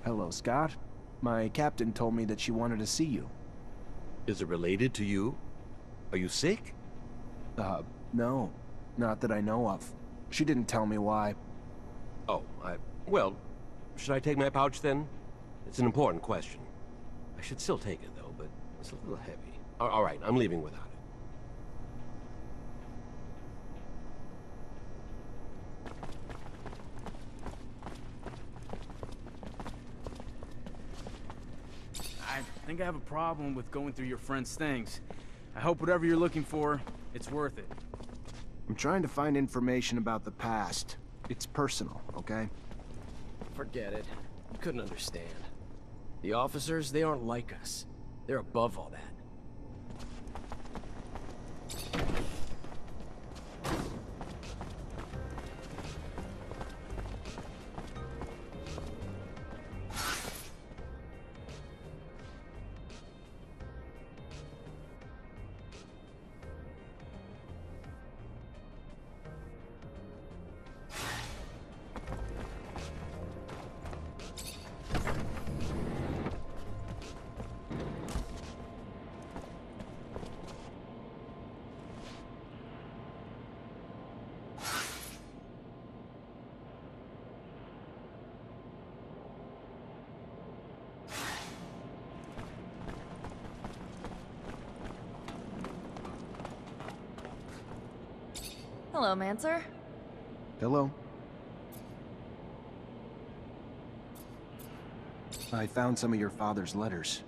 Hello, Scott. My captain told me that she wanted to see you. Is it related to you? Are you sick? No. Not that I know of. She didn't tell me why. Oh, well, should I take my pouch then? It's an important question. I should still take it though, but it's a little heavy. All right, I'm leaving without it. I think I have a problem with going through your friend's things. I hope whatever you're looking for, it's worth it. I'm trying to find information about the past. It's personal, okay? Forget it. You couldn't understand. The officers, they aren't like us. They're above all that. Hello, Mancer. Hello? I found some of your father's letters.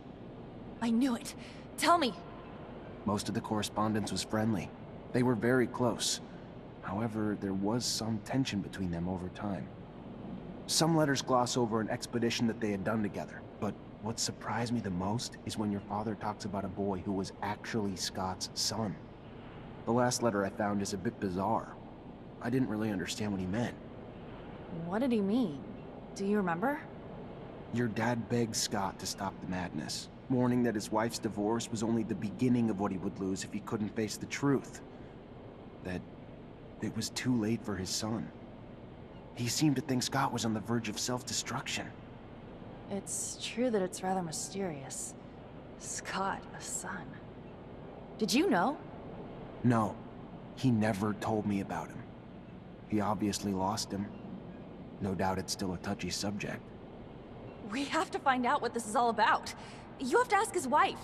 I knew it. Tell me. Most of the correspondence was friendly. They were very close. However, there was some tension between them over time. Some letters gloss over an expedition that they had done together, but what surprised me the most is when your father talks about a boy who was actually Scott's son. The last letter I found is a bit bizarre. I didn't really understand what he meant. What did he mean? Do you remember? Your dad begged Scott to stop the madness, warning that his wife's divorce was only the beginning of what he would lose if he couldn't face the truth. That it was too late for his son. He seemed to think Scott was on the verge of self-destruction. It's true that it's rather mysterious. Scott, a son. Did you know? No, he never told me about him. He obviously lost him. No doubt it's still a touchy subject. We have to find out what this is all about. You have to ask his wife.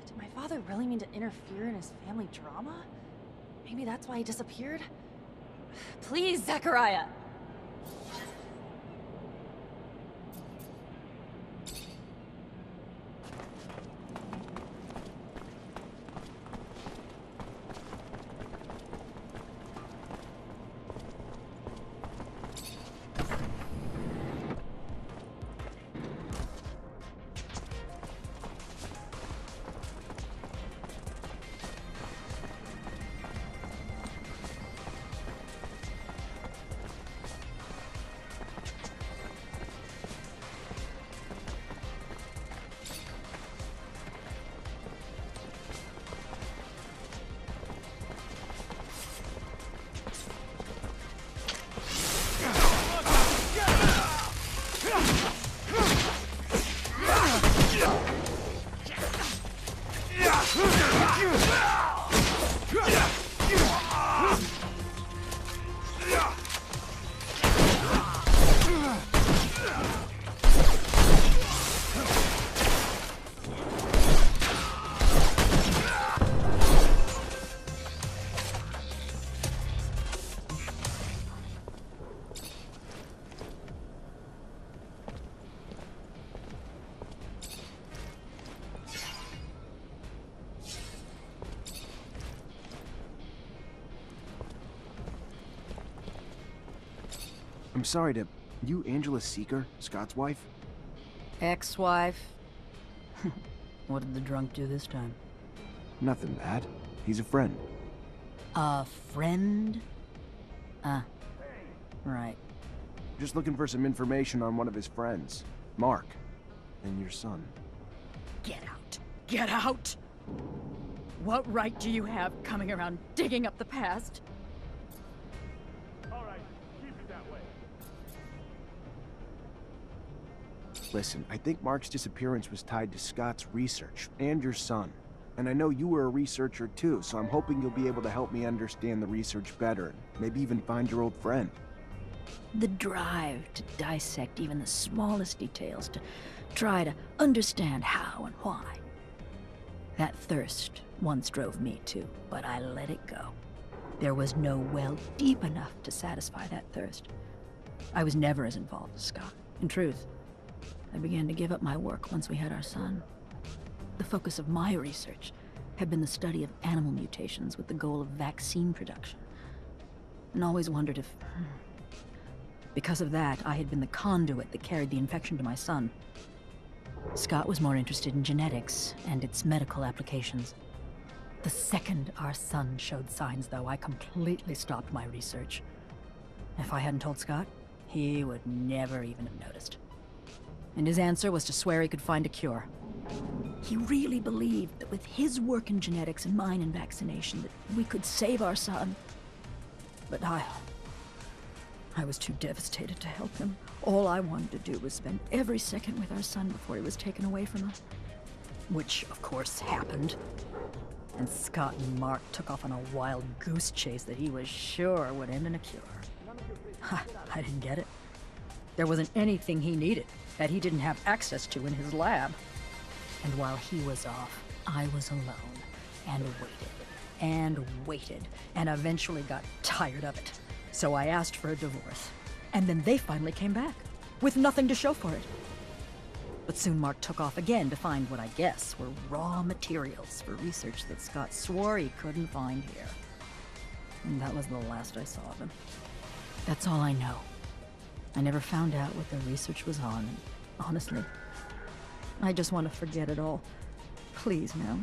Did my father really mean to interfere in his family drama? Maybe that's why he disappeared? Please, Zachariah! I'm sorry to... You Angela Seeker, Scott's wife? Ex-wife. What did the drunk do this time? Nothing bad. He's a friend. A friend? Right. Just looking for some information on one of his friends. Mark. And your son. Get out. Get out! What right do you have coming around digging up the past? Listen, I think Mark's disappearance was tied to Scott's research, and your son. And I know you were a researcher too, so I'm hoping you'll be able to help me understand the research better, and maybe even find your old friend. The drive to dissect even the smallest details, to try to understand how and why. That thirst once drove me too, but I let it go. There was no well deep enough to satisfy that thirst. I was never as involved as Scott. In truth, I began to give up my work once we had our son. The focus of my research had been the study of animal mutations with the goal of vaccine production. And always wondered if... Because of that, I had been the conduit that carried the infection to my son. Scott was more interested in genetics and its medical applications. The second our son showed signs, though, I completely stopped my research. If I hadn't told Scott, he would never even have noticed. And his answer was to swear he could find a cure. He really believed that with his work in genetics and mine in vaccination, that we could save our son. But I was too devastated to help him. All I wanted to do was spend every second with our son before he was taken away from us. Which, of course, happened. And Scott and Mark took off on a wild goose chase that he was sure would end in a cure. I didn't get it. There wasn't anything he needed that he didn't have access to in his lab. And while he was off, I was alone, and waited, and eventually got tired of it. So I asked for a divorce, and then they finally came back, with nothing to show for it. But soon Mark took off again to find what I guess were raw materials for research that Scott swore he couldn't find here. And that was the last I saw of him. That's all I know. I never found out what the research was on, and honestly, I just want to forget it all. Please, now,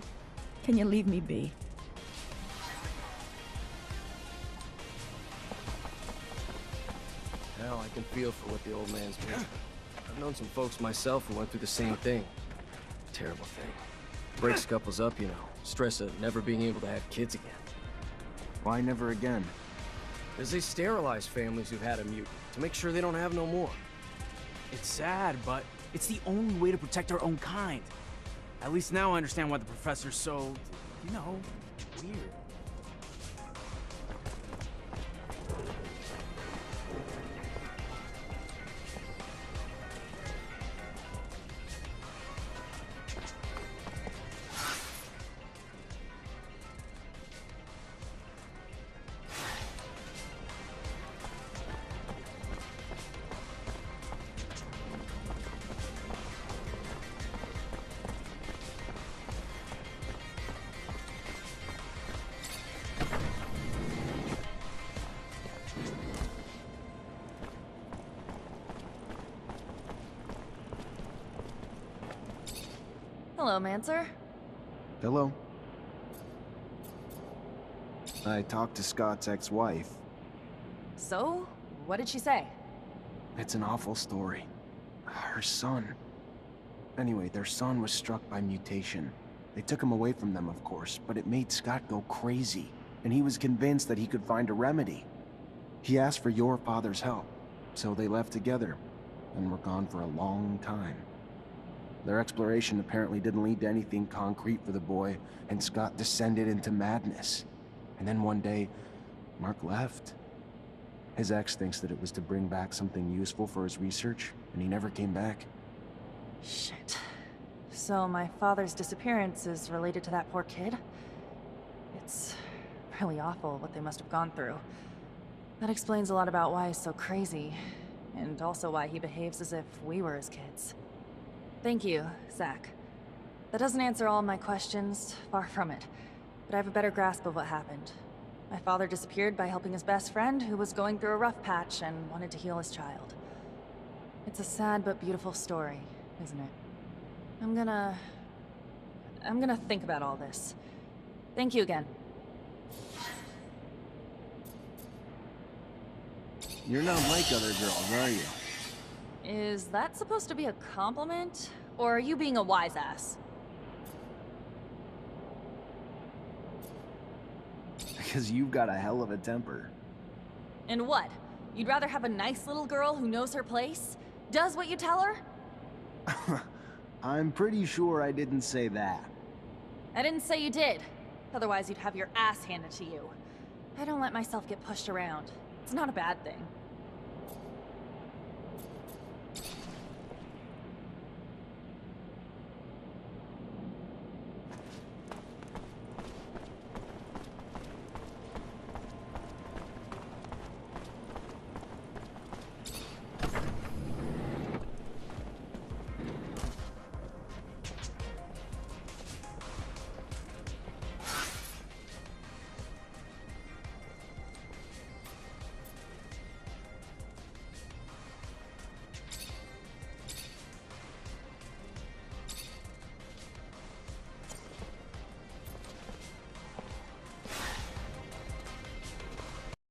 can you leave me be? Hell, I can feel for what the old man's been. I've known some folks myself who went through the same thing. Terrible thing. Breaks couples up, you know. Stress of never being able to have kids again. Why never again? Because they sterilize families who've had a mutant to make sure they don't have no more. It's sad, but it's the only way to protect our own kind. At least now I understand why the professor's so, you know, weird. Hello, Mancer. Hello? I talked to Scott's ex-wife. So, what did she say? It's an awful story. Her son. Anyway, their son was struck by mutation. They took him away from them, of course, but it made Scott go crazy, and he was convinced that he could find a remedy. He asked for your father's help, so they left together, and were gone for a long time. Their exploration apparently didn't lead to anything concrete for the boy, and Scott descended into madness. And then one day, Mark left. His ex thinks that it was to bring back something useful for his research, and he never came back. Shit. So my father's disappearance is related to that poor kid? It's really awful what they must have gone through. That explains a lot about why he's so crazy, and also why he behaves as if we were his kids. Thank you, Zach. That doesn't answer all my questions, far from it, but I have a better grasp of what happened. My father disappeared by helping his best friend, who was going through a rough patch and wanted to heal his child. It's a sad but beautiful story, isn't it? I'm gonna think about all this. Thank you again. You're not like other girls, are you? Is that supposed to be a compliment? Or are you being a wise ass? Because you've got a hell of a temper. And what? You'd rather have a nice little girl who knows her place? Does what you tell her? I'm pretty sure I didn't say that. I didn't say you did. Otherwise, you'd have your ass handed to you. I don't let myself get pushed around. It's not a bad thing.